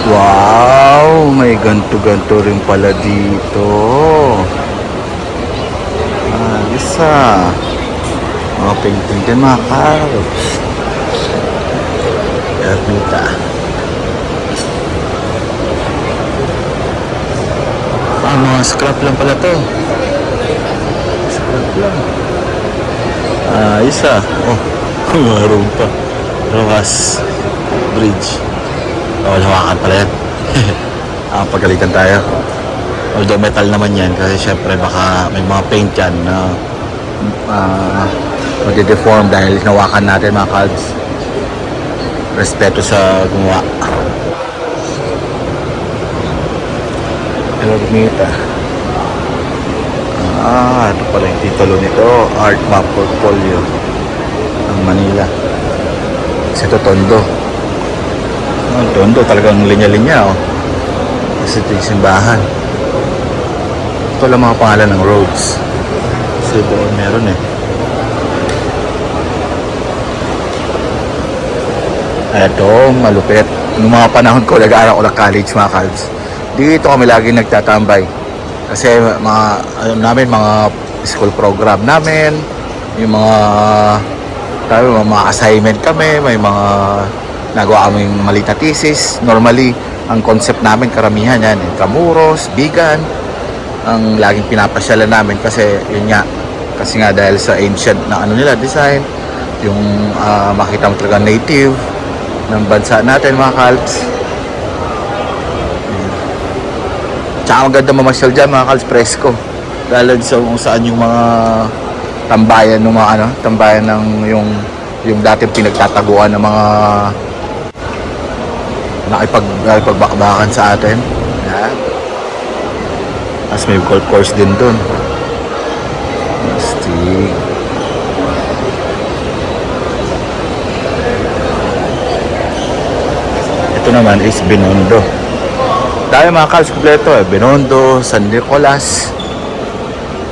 Wow, may ganto-ganto rin pala dito. Isa. Mga painting din mga karops. Ermita. Mga scrap lang pala to. Scrap lang. Isa. Oh, maroon pa. Rojas Bridge. Hawakan pala yan. Pagalitan tayo. Although metal naman yan kasi syempre baka may mga paint yan na mag-deform dahil hinawakan natin mga kalbs. Respeto sa gumawa. Ermita. Ito pala yung titulo nito. Art Map Portfolio ng Manila. Kasi ito Tondo. Tondo talagang linya-linya kasi ito yung simbahan. Ito lang mga pangalan ng roads kasi doon meron ito malupit. Noong mga panahon ko nag-aaral ko ng college mga kalbs, dito kami lagi nagtatambay kasi mga school program namin, yung mga assignment kami, may mga nagawa kaming maliit na thesis. Normally, ang concept namin karamihan yan, Intramuros, Bigan, ang laging pinapasyalan namin kasi yun nga, kasi nga dahil sa ancient na design, yung makita mo talaga native ng bansa natin mga kalbs. Tsaka maganda mamasyal dyan mga kalbs, presko. Dahil sa kung saan yung mga tambayan ng mga tambayan ng yung dating pinagtataguan ng mga nakipagbakbakan sa atin. Yan. As may golf course din dun. Astig. Ito naman is Binondo. Dahil mga kals kompleto Binondo, San Nicolas.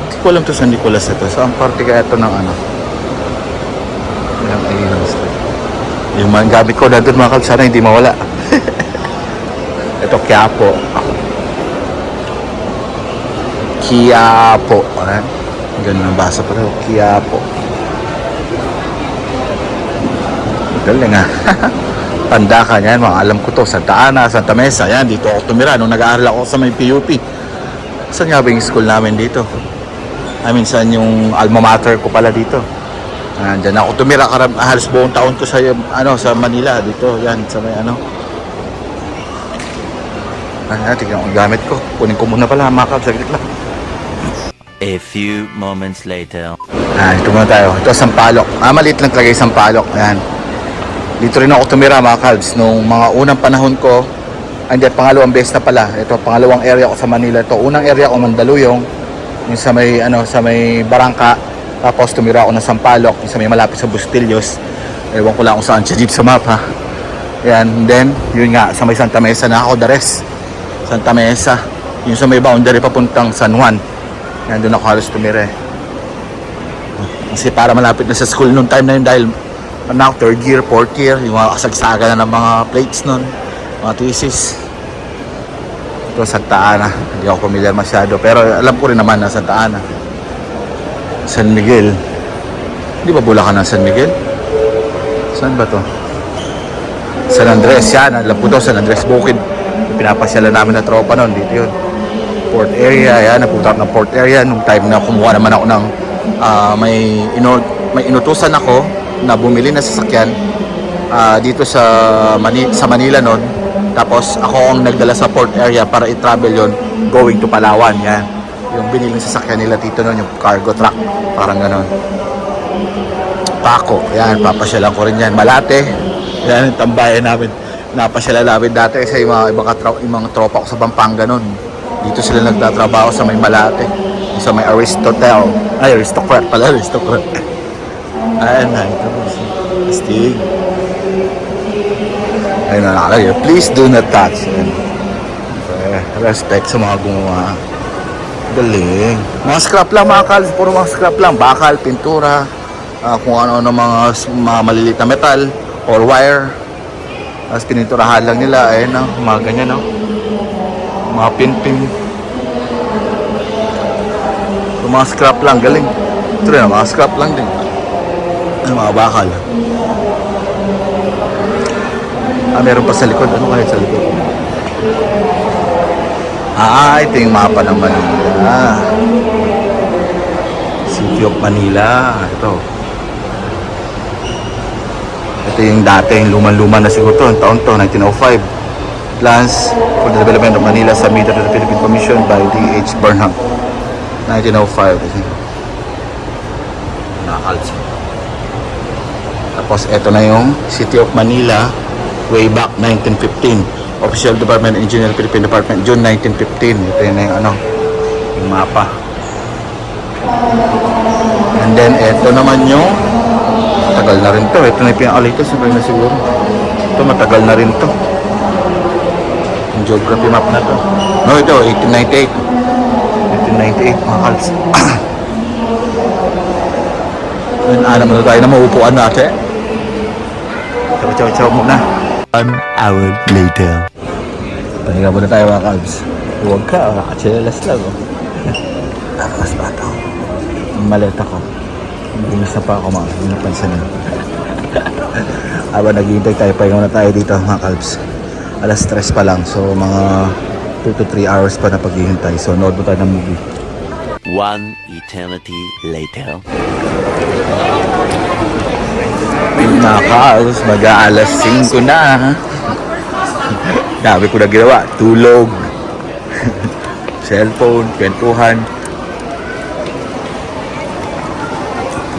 Hindi ko alam to San Nicolas ito. So ang parte kaya ito ng yung mga gamit ko na doon mga kals, sana hindi mawala. Ito Quiapo. Ganun ang basa pa rin. Quiapo. Galing Pandakan yan, mga alam ko to. Santa Ana, Santa Mesa. Yan, dito ako tumira nung nag-aaral ako sa may PUP. Saan nga ba yung school namin dito? Saan yung alma mater ko pala dito? Diyan ako tumira halos buong taon ko sa Manila dito. Yan, sa may tignan ko gamit ko. Kunin ko muna pala mga kalbs, saglit lang. A few moments later. Ito muna tayo. Ito Sampaloc. Maliit lang talaga yung Sampaloc. Ayan. Dito rin ako tumira mga kalbs. Nung mga unang panahon ko, pangalawang beses na pala. Ito, pangalawang area ko sa Manila. Ito, unang area ko Mandaluyong. Yung sa may Barangka. Tapos tumira ako ng Sampaloc. Yung sa may malapit sa Bustillos. Ewan ko lang kung saan siya dito sa mapa. Ayan. Then, yun nga, sa may Santa Mesa na ako, Dares. Santa Mesa, yung sa may boundary papuntang San Juan. Yan, doon ako halos tumira kasi para malapit na sa school noong time na yun dahil third year, fourth year, yung mga kasagsaga na ng mga plates nun, mga thesis. Ito Santa Ana, hindi ako familiar masyado pero alam ko rin naman na Santa Ana. San Miguel, hindi ba Bulacan ng San Miguel? Saan ba to? San Andres, yan, alam ko to, San Andres Bukid. Pinapasyalan namin na tropa noon dito yun. Port area, yan, napunta ako ng port area nung time na kumuha naman ako ng may inutusan ako na bumili na sasakyan dito sa Manila noon. Tapos ako ang nagdala sa port area para i-travel yon going to Palawan. Yan, yung binili sasakyan nila dito noon, yung cargo truck, parang ganon. Paco, yan, papasyalan ko rin yan. Malate, yan, tambayan namin. Napasyala namin dati sa mga tropa ko sa Pampanga noon. Dito sila nagtatrabaho sa may Malate, sa may Aristotle. Aristocrat pala, Aristocrat. Ayan, ito. Astig. Ayun na nakalagay. Please do not touch. Respect sa mga gumawa. Galing. Mga scrap lang mga kalbs. Puro mga scrap lang. Bakal, pintura, kung ano-ano mga maliliit na metal or wire. Tapos pininturahan lang nila, ayun no, mga ganyan no. Mga pin-pin. Yung mga scrap lang, galing. Ito rin, mga scrap lang din. Ay, mga bakal. Meron pa sa likod. Ano kaya sa likod? Ito yung mapa ng Manila. City of Manila. Ito yung dati, yung luman-luman na siguro to. Ang taon to, 1905. Plans for the Development of Manila submitted to the Philippine Commission by D.H. Burnham. 1905. Nakakalsi. Tapos ito na yung City of Manila way back 1915. Official Department Engineer Philippine Department June 1915. Ito yun na yung yung mapa. And then ito naman yung matagal na rin to. Ito na yung pinaka-latest na siguro. Ito matagal na rin to. Yung geography map na to. No, ito 1898. 1898 mga kals. Alam mo na tayo na maupuan natin. Chow muna. 1 hour later. Pahinga muna tayo mga kalbs. Huwag ka, nakachilalas lang. Tapos ba ito? Ang maleta ko. Bumis na pa ako mga. Hindi napansin na. Habang naghihintay tayo, pahinga muna tayo dito mga kalbs. Alas 3 pa lang. So mga 2 to 3 hours pa na paghihintay. So nood mo tayo ng movie. 1 eternity later. Mga kalbs, mag-aalas 5 na. Dami ko na ginawa. Tulog. Cellphone, kwentuhan.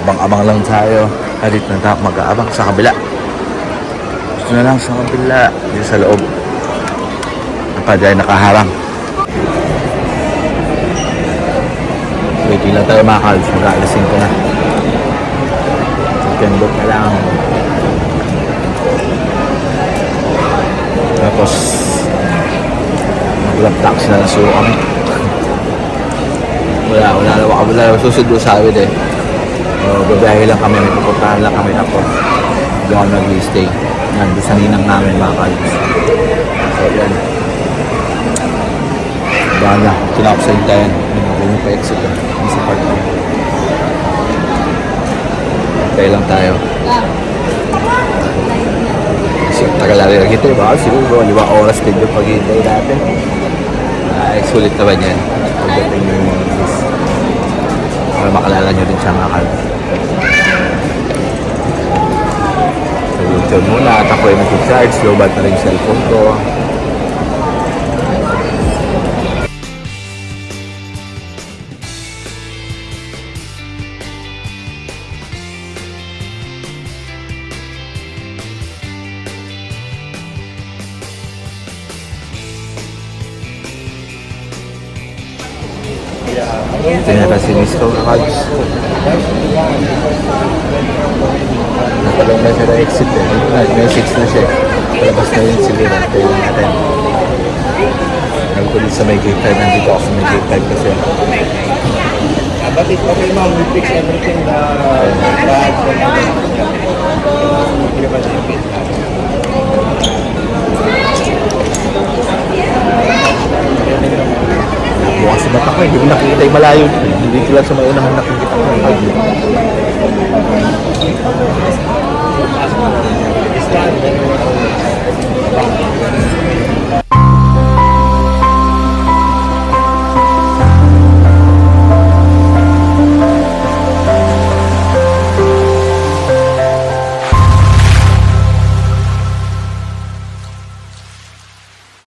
Abang-abang lang tayo. Halit na tayo mag-aabang sa kabila. Gusto na lang sa kabila. Dito sa loob. Napadya ay nakaharang. Waiting lang tayo mga kalbs. Mag-aalas 5 na. Tendok na lang. Tapos mag-grab taxi na lang siguro kami. Wala susundo sa amin eh. Babiyahe lang kami, may pupuntahan lang kami tapos doon nag-stay. Yan, doon sa ninang namin mga kalbs. So yan. Bahan na, tinapos sa hintayan. Hindi pa exit eh. Hindi sa park na. Hintay lang tayo. So, tagal natin naghintay. Baka siguro 5 oras din yung paghintay natin. Sulit naman yan. Pagdating yung mga guys. Para makalala nyo rin siya mga kalbs. So, yun muna. At ako ay nag-charge. Low bat na rin yung cellphone ko. Tingnan na si Miss Kong Cards. Natalang na siya na exit eh. Message na siya. Palabas na yun siguro. Tayo natin. Nagkulit sa may gate 5. Nandito ako sa may gate 5 kasi. But it's okay ma'am, we fix everything Bukas sa mata ko eh. Hindi ko nakikita yung malayo. Hindi ko lang sa may unang nakikita ko.